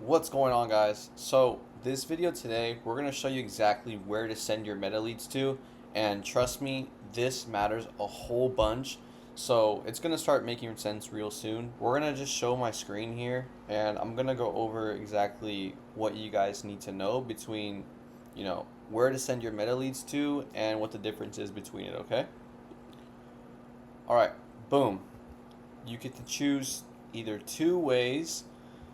What's going on, guys? So this video today, we're going to show you exactly where to send your meta leads to, and trust me, this matters a whole bunch. So it's going to start making sense real soon. We're going to just show my screen here, and I'm going to go over exactly what you guys need to know between, where to send your meta leads to and what the difference is between it, okay? All right, boom. You get to choose either two ways.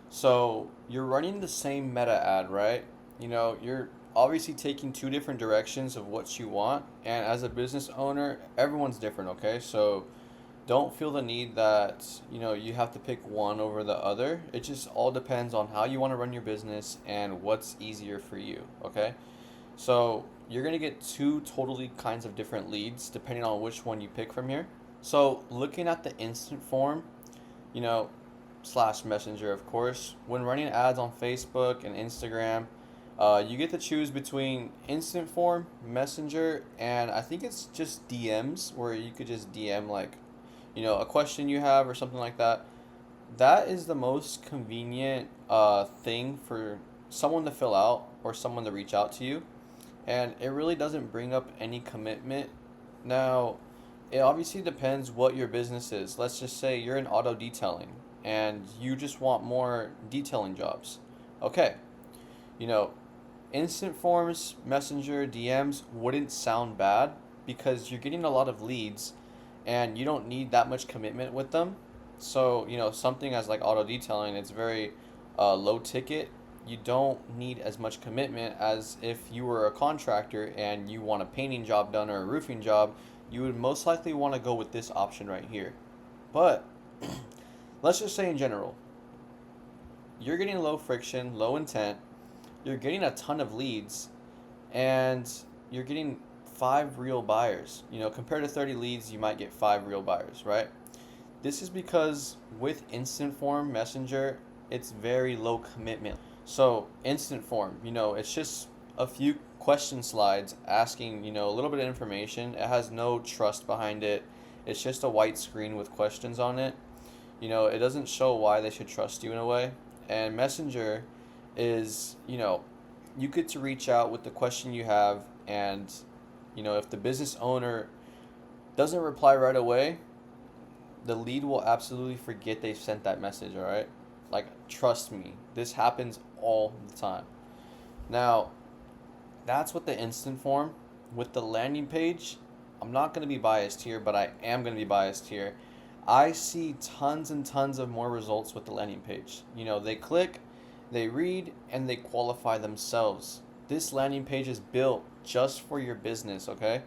So you're running the same meta ad, right? You're obviously taking two different directions of what you want. And as a business owner, everyone's different, okay? So don't feel the need that, you have to pick one over the other. It just all depends on how you want to run your business and what's easier for you, okay? So you're going to get two totally kinds of different leads depending on which one you pick from here. So looking at the instant form, you know, slash messenger, of course, when running ads on Facebook and Instagram, you get to choose between instant form, messenger, and I think it's just DMs, where you could just DM like, a question you have or something like that. That is the most convenient thing for someone to fill out or someone to reach out to you, and it really doesn't bring up any commitment. Now, it obviously depends what your business is. Let's just say you're in auto detailing and you just want more detailing jobs. Okay, you know, instant forms, messenger, DMs wouldn't sound bad because you're getting a lot of leads and you don't need that much commitment with them. So, something as like auto detailing, it's very low ticket. You don't need as much commitment as if you were a contractor and you want a painting job done or a roofing job. You would most likely want to go with this option right here. But let's just say in general, you're getting low friction, low intent, you're getting a ton of leads, and you're getting 5 real buyers. Compared to 30 leads, you might get 5 real buyers, right? This is because with instant form messenger, it's very low commitment. So instant form, it's just a few question slides asking, a little bit of information. It has no trust behind it. It's just a white screen with questions on it. It doesn't show why they should trust you in a way. And messenger is, you get to reach out with the question you have, and if the business owner doesn't reply right away, the lead will absolutely forget they sent that message, all right? Like, trust me, this happens all the time. Now, that's with the instant form. With the landing page, I'm not going to be biased here, but I am going to be biased here. I see tons and tons of more results with the landing page. They click, they read, and they qualify themselves. This landing page is built just for your business, okay?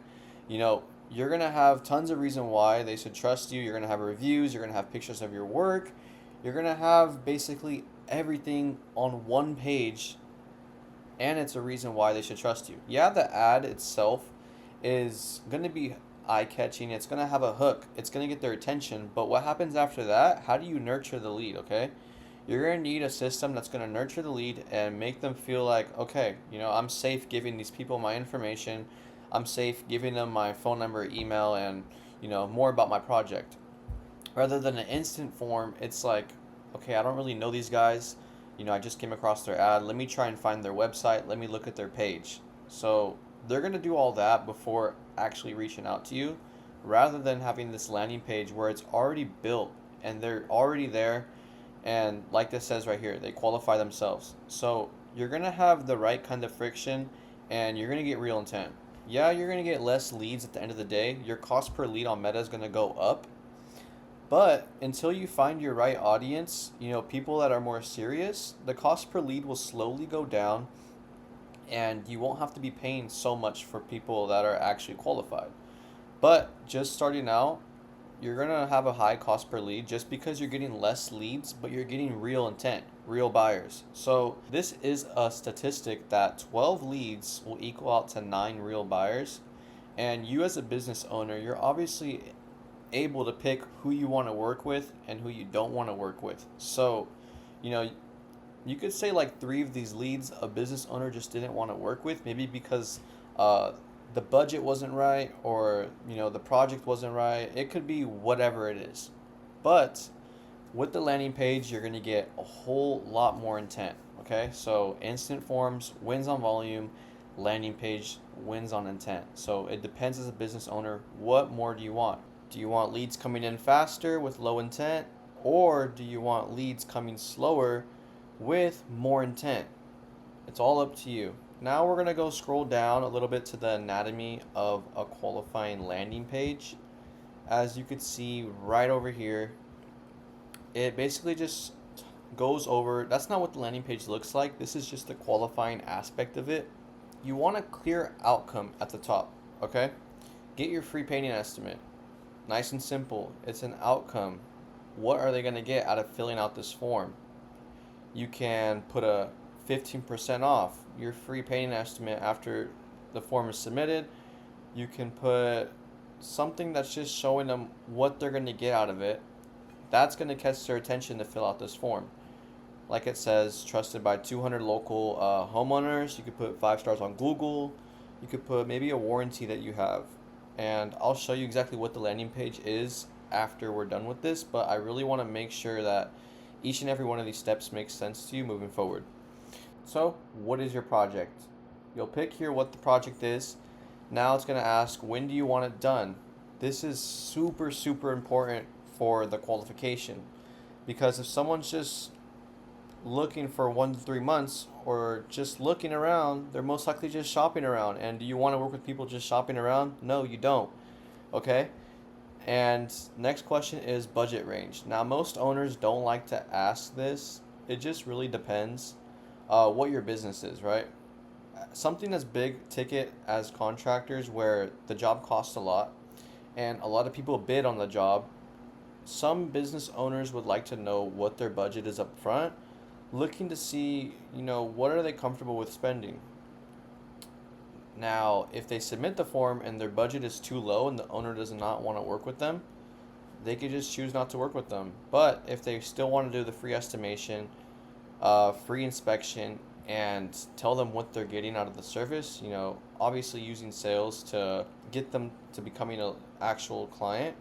You're going to have tons of reason why they should trust you. You're going to have reviews, you're going to have pictures of your work. You're going to have basically everything on one page, and it's a reason why they should trust you. Yeah, the ad itself is going to be eye-catching. It's going to have a hook. It's going to get their attention. But what happens after that? How do you nurture the lead, okay? You're going to need a system that's going to nurture the lead and make them feel like, okay, I'm safe giving these people my information. I'm safe giving them my phone number, email, and, more about my project. Rather than an instant form, it's like, okay, I don't really know these guys. I just came across their ad. Let me try and find their website. Let me look at their page. So they're going to do all that before actually reaching out to you, rather than having this landing page where it's already built and they're already there. And like this says right here, they qualify themselves. So you're going to have the right kind of friction, and you're going to get real intent. Yeah, you're going to get less leads at the end of the day. Your cost per lead on Meta is going to go up. But until you find your right audience, people that are more serious, the cost per lead will slowly go down, and you won't have to be paying so much for people that are actually qualified. But just starting out, you're going to have a high cost per lead just because you're getting less leads, but you're getting real intent, real buyers. So this is a statistic that 12 leads will equal out to 9 real buyers. And you as a business owner, you're obviously able to pick who you want to work with and who you don't want to work with. So, you could say like 3 of these leads a business owner just didn't want to work with, maybe because the budget wasn't right, or the project wasn't right. It could be whatever it is. But with the landing page, you're going to get a whole lot more intent, Okay, so instant forms wins on volume, landing page wins on intent. So it depends as a business owner, what more do you want? Do you want leads coming in faster with low intent, or do you want leads coming slower with more intent? It's all up to you. Now we're going to go scroll down a little bit to the anatomy of a qualifying landing page. As you can see right over here, it basically just goes over, that's not what the landing page looks like. This is just the qualifying aspect of it. You want a clear outcome at the top, okay? Get your free painting estimate. Nice and simple. It's an outcome. What are they going to get out of filling out this form? You can put a 15% off your free painting estimate after the form is submitted. You can put something that's just showing them what they're going to get out of it. That's going to catch their attention to fill out this form. Like it says, trusted by 200 local homeowners. You could put 5 stars on Google. You could put maybe a warranty that you have. And I'll show you exactly what the landing page is after we're done with this, but I really want to make sure that each and every one of these steps makes sense to you moving forward. So, what is your project? You'll pick here what the project is. Now it's going to ask, when do you want it done? This is super, super important for the qualification, because if someone's just looking for 1 to 3 months or just looking around, they're most likely just shopping around. And do you want to work with people just shopping around? No, you don't. Okay? And next question is budget range. Now, most owners don't like to ask this. It just really depends what your business is, right? Something that's big ticket as contractors, where the job costs a lot and a lot of people bid on the job, some business owners would like to know what their budget is up front, looking to see, what are they comfortable with spending. Now, if they submit the form and their budget is too low and the owner does not want to work with them, they could just choose not to work with them. But if they still want to do the free estimation, free inspection, and tell them what they're getting out of the service, obviously using sales to get them to becoming an actual client,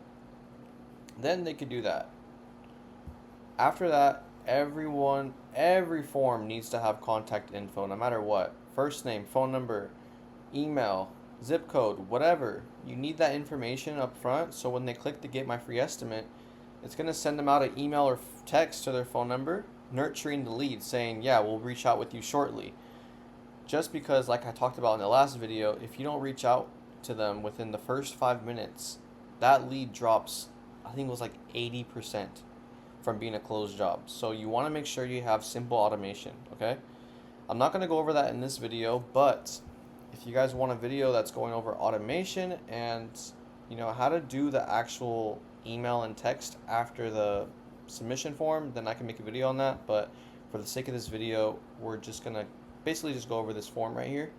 then they could do that. After that, every form needs to have contact info, no matter what. First name, phone number, email, zip code, whatever. You need that information up front, so when they click to get my free estimate, it's going to send them out an email or text to their phone number, nurturing the lead, saying, yeah, we'll reach out with you shortly. Just because, like I talked about in the last video, if you don't reach out to them within the first 5 minutes, that lead drops, I think it was like 80% from being a closed job. So you want to make sure you have simple automation, okay? I'm not going to go over that in this video, but if you guys want a video that's going over automation and how to do the actual email and text after the submission form, then I can make a video on that. But for the sake of this video, we're just going to basically just go over this form right here.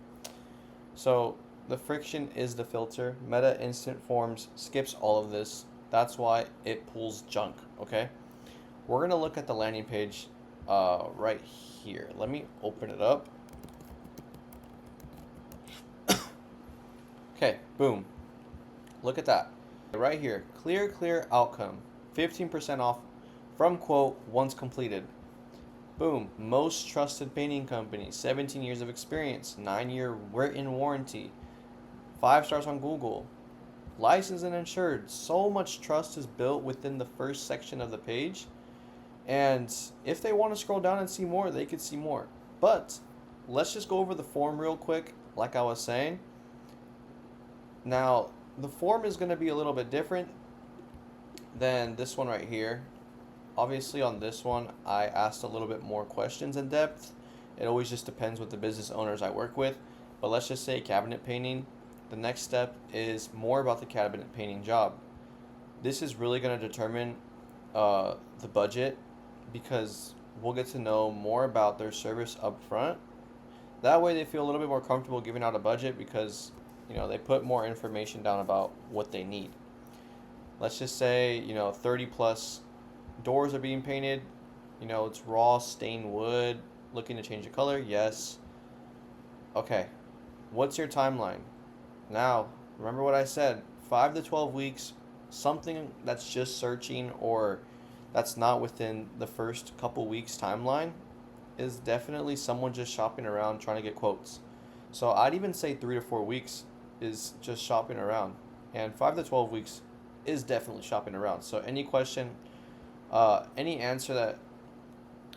So the friction is the filter. Meta Instant Forms skips all of this. That's why it pulls junk, okay? We're going to look at the landing page right here. Let me open it up. Okay, boom. Look at that. Right here, clear outcome. 15% off from quote once completed. Boom, most trusted painting company, 17 years of experience, 9-year written warranty, 5 stars on Google, licensed and insured. So much trust is built within the first section of the page. And if they want to scroll down and see more, they could see more. But let's just go over the form real quick, like I was saying. Now, the form is going to be a little bit different than this one right here. Obviously, on this one, I asked a little bit more questions in depth. It always just depends with the business owners I work with. But let's just say cabinet painting. The next step is more about the cabinet painting job. This is really going to determine the budget, because we'll get to know more about their service up front. That way they feel a little bit more comfortable giving out a budget, because they put more information down about what they need. Let's just say 30 plus doors are being painted. It's raw stained wood, looking to change the color. Yes. Okay, what's your timeline? Now remember what I said, 5 to 12 weeks. Something that's just searching or that's not within the first couple weeks timeline is definitely someone just shopping around trying to get quotes. So I'd even say 3 to 4 weeks is just shopping around, and 5 to 12 weeks is definitely shopping around. So any question, any answer that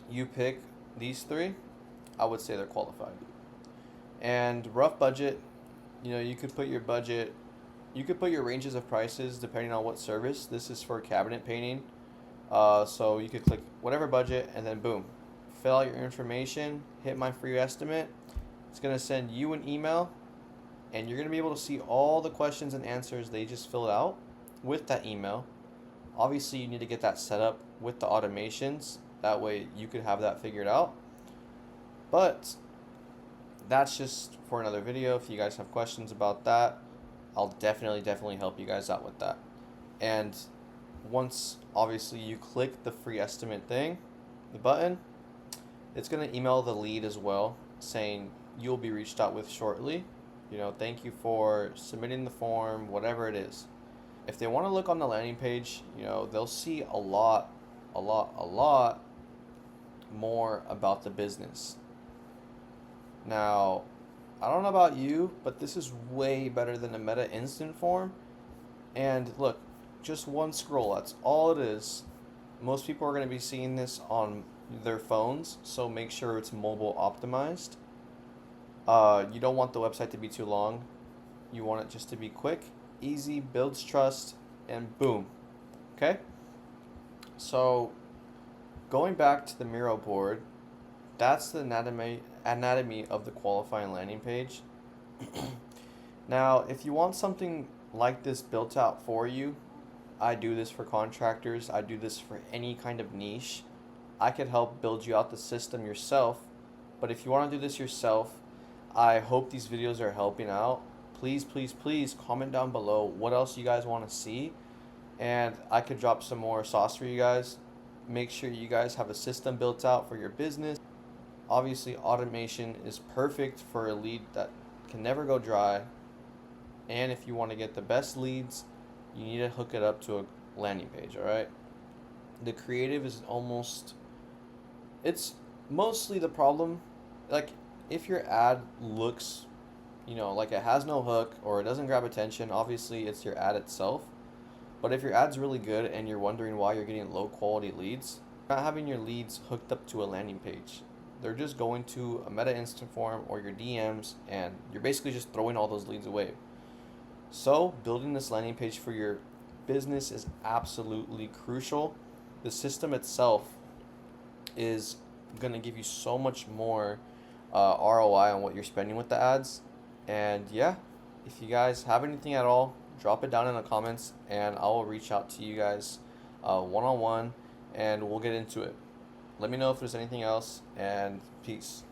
you pick, these three, I would say they're qualified. And rough budget, you could put your budget, you could put your ranges of prices depending on what service. This is for cabinet painting. So you could click whatever budget and then boom, fill out your information, hit my free estimate. It's going to send you an email and you're going to be able to see all the questions and answers they just filled out with that email. Obviously, you need to get that set up with the automations. That way you could have that figured out. But that's just for another video. If you guys have questions about that, I'll definitely help you guys out with that. And once obviously you click the free estimate thing, the button, it's going to email the lead as well saying you'll be reached out with shortly. Thank you for submitting the form, whatever it is. If they want to look on the landing page, they'll see a lot more about the business. Now, I don't know about you, but this is way better than a Meta instant form. And look, just one scroll, that's all it is. Most people are going to be seeing this on their phones, so make sure it's mobile optimized. You don't want the website to be too long. You want it just to be quick, easy, builds trust, and boom. Okay? So, going back to the Miro board, that's the anatomy of the qualifying landing page. Now, if you want something like this built out for you, I do this for contractors. I do this for any kind of niche. I could help build you out the system yourself. But if you want to do this yourself, I hope these videos are helping out. Please comment down below what else you guys want to see. And I could drop some more sauce for you guys. Make sure you guys have a system built out for your business. Obviously, automation is perfect for a lead that can never go dry. And if you want to get the best leads, you need to hook it up to a landing page, all right? The creative is it's mostly the problem. Like, if your ad looks, like it has no hook or it doesn't grab attention, obviously it's your ad itself. But if your ad's really good and you're wondering why you're getting low quality leads, you're not having your leads hooked up to a landing page. They're just going to a Meta instant form or your DMs, and you're basically just throwing all those leads away. So building this landing page for your business is absolutely crucial. The system itself is going to give you so much more ROI on what you're spending with the ads. And yeah, if you guys have anything at all, drop it down in the comments and I will reach out to you guys one-on-one and we'll get into it. Let me know if there's anything else, and peace.